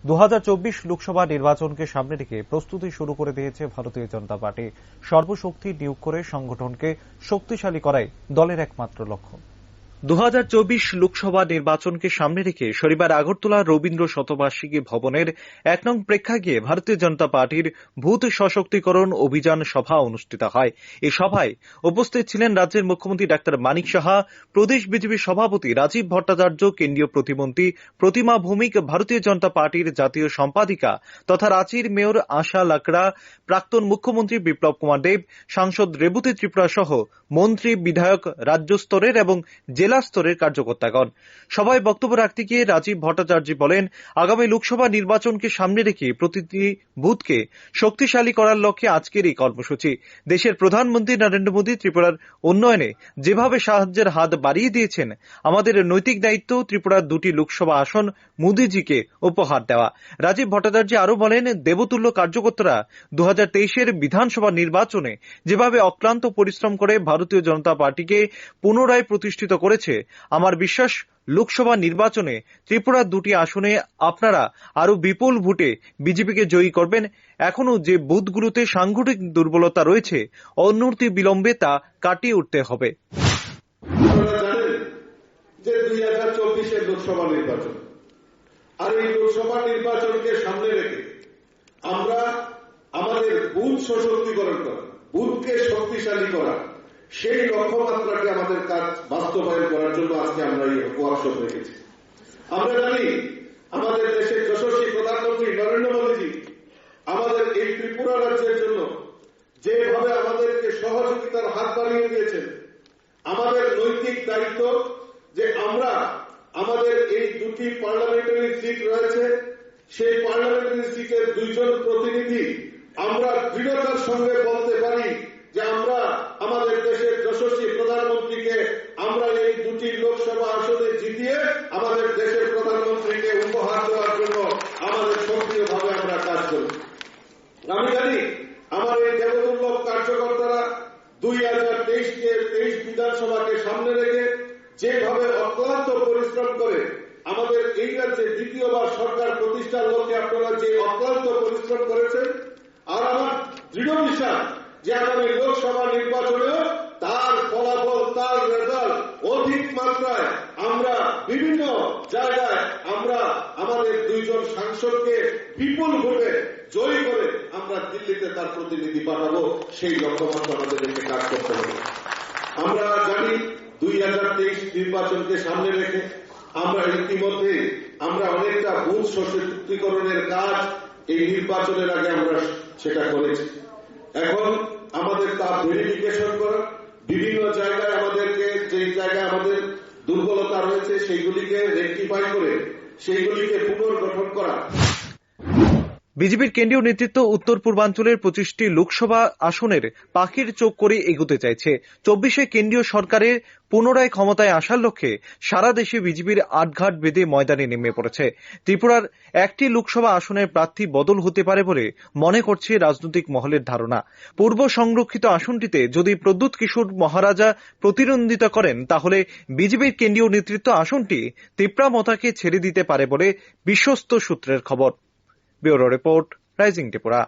2024 লোকসভা নির্বাচনকে সামনে রেখে প্রস্তুতি শুরু করে দিয়েছে ভারতীয় জনতা পার্টি। সর্বশক্তি নিয়োগ করে সংগঠনকে শক্তিশালী করাই দলের একমাত্র লক্ষ্য। 2024 লোকসভা নির্বাচনকে সামনে রেখে শনিবার আগরতলা রবীন্দ্র শতবার্ষিকী ভবনের 1 নং প্রেক্ষাগৃহে ভারতীয় জনতা পার্টির বুথ সশক্তিকরণ অভিযান সভা অনুষ্ঠিত হয়। এই সভায় উপস্থিত ছিলেন রাজ্যের মুখ্যমন্ত্রী ডাক্তার মানিক সাহা, প্রদেশ বিজেপি সভাপতি রাজীব ভট্টাচার্য, কেন্দ্রীয় প্রতিমন্ত্রী প্রতিমা ভৌমিক, ভারতীয় জনতা পার্টির জাতীয় সম্পাদিকা তথা রাঁচির মেয়র আশা লাকড়া, প্রাক্তন মুখ্যমন্ত্রী বিপ্লব কুমার দেব, সাংসদ রেবতী ত্রিপুরা সহ মন্ত্রী, বিধায়ক, রাজ্য স্তরের এবং জেলা স্তরের কার্যকর্তাগণ। সভায় বক্তব্য রাখতে গিয়ে রাজীব ভট্টাচার্য বলেন, আগামী লোকসভা নির্বাচনকে সামনে রেখে প্রতিটি বুথকে শক্তিশালী করার লক্ষ্যে আজকের এই কর্মসূচি। দেশের প্রধানমন্ত্রী নরেন্দ্র মোদী ত্রিপুরার উন্নয়নে যেভাবে সাহায্যের হাত বাড়িয়ে দিয়েছেন, আমাদের নৈতিক দায়িত্ব ত্রিপুরার 2টি লোকসভা আসন মোদীজিকে উপহার দেওয়া। রাজীব ভট্টাচার্য আরো বলেন, দেবতুল্য কার্যকর্তারা 2023-এর বিধানসভা নির্বাচনে যেভাবে অক্লান্ত পরিশ্রম করে ভারতীয় জনতা পার্টিকে পুনরায় প্রতিষ্ঠিত করেছে, আমার বিশ্বাস লোকসভা নির্বাচনে ত্রিপুরার 2টি আসনে আপনারা আরো বিপুল ভোটে বিজেপিকে জয়ী করবেন। এখনো যে বুথগুলোতে সাংগঠনিক দুর্বলতা রয়েছে, অনতি বিলম্বে তা কাটিয়ে উঠতে হবে। যে 2024-এর লোকসভা নির্বাচন, আর এই লোকসভা নির্বাচনকে সামনে রেখে আমরা আমাদের বুথ সশক্তিকরণ করা, বুথকে শক্তিশালী করা, সেই লক্ষ্যমাত্রাকে আমাদের কাজ বাস্তবায়ন করার জন্য আজকে আমরা এই ওয়ার্কশপ রেখেছি। আমরা জানি আমাদের দেশের যশস্বী প্রধানমন্ত্রী নরেন্দ্র মোদীজি আমাদের এই ত্রিপুরা রাজ্যের জন্য যেভাবে আমাদেরকে সহযোগিতার হাত বাড়িয়ে দিয়েছেন, আমাদের নৈতিক দায়িত্ব যে আমরা আমাদের এই 2টি পার্লামেন্টারি সিট রয়েছে, সেই পার্লামেন্টারি সিটের 2 জন প্রতিনিধি আমরা দৃঢ়তার সঙ্গে বলতে পারি যে আমরা আমাদের দেশের যশস্বী প্রধানমন্ত্রীকে আমরা এই 2টি লোকসভা আসনে জিতিয়ে আমাদের দেশের প্রধানমন্ত্রীকে উপহার দেওয়ার জন্য আমাদের সক্রিয়ভাবে আমরা কাজ করি। আমি জানি আমার এই দেবদুর্লভ কার্যকর্তারা 2023 বিধানসভাকে সামনে রেখে যেভাবে অক্লান্ত পরিশ্রম করে আমাদের এই রাজ্যে দ্বিতীয়বার সরকার প্রতিষ্ঠার লক্ষ্যে আপনারা যে অক্লান্ত পরিশ্রম করেছেন, আর আমার দৃঢ় বিশ্বাস যে আগামী লোকসভা নির্বাচনেও তার ফলাফল, তার রেজাল্ট অধিক মাত্রায় আমরা বিভিন্ন জায়গায় আমরা আমাদের 2 জন সাংসদকে বিপুল ভোটে জয়ী করে আমরা দিল্লিতে তার প্রতিনিধি পাঠাবো। সেই লক্ষ্যমাত্রা আমাদের কাজ করতে হবে। আমরা জানি 2023 নির্বাচনকে সামনে রেখে আমরা ইতিমধ্যে আমরা অনেকটা বুথ সশক্তিকরণের কাজ এই নির্বাচনের আগে আমরা সেটা করেছি। এখন আমাদের তা ভেরিফিকেশন করা, বিভিন্ন জায়গায় আমাদেরকে যে জায়গায় আমাদের দুর্বলতা রয়েছে সেইগুলিকে রেকটিফাই করে সেইগুলিকে পুনর্গঠন করা। বিজেপির কেন্দ্রীয় নেতৃত্ব উত্তর পূর্বাঞ্চলের 25টি লোকসভা আসনের পাখির চোখ করে এগোতে চাইছে। 24-এ কেন্দ্রীয় সরকারের পুনরায় ক্ষমতায় আসার লক্ষ্যে সারা দেশে বিজেপির আটঘাট বেঁধে ময়দানে নেমে পড়েছে। ত্রিপুরার 1টি লোকসভা আসনের প্রার্থী বদল হতে পারে বলে মনে করছে রাজনৈতিক মহলের ধারণা। পূর্ব সংরক্ষিত আসনটিতে যদি প্রদ্যুৎ কিশোর মহারাজা প্রতিদ্বন্দ্বিতা করেন, তাহলে বিজেপির কেন্দ্রীয় নেতৃত্ব আসনটি ত্রিপুরা মতাকে ছেড়ে দিতে পারে বলে বিশ্বস্ত সূত্রের খবর। Bureau report, rising Tripura.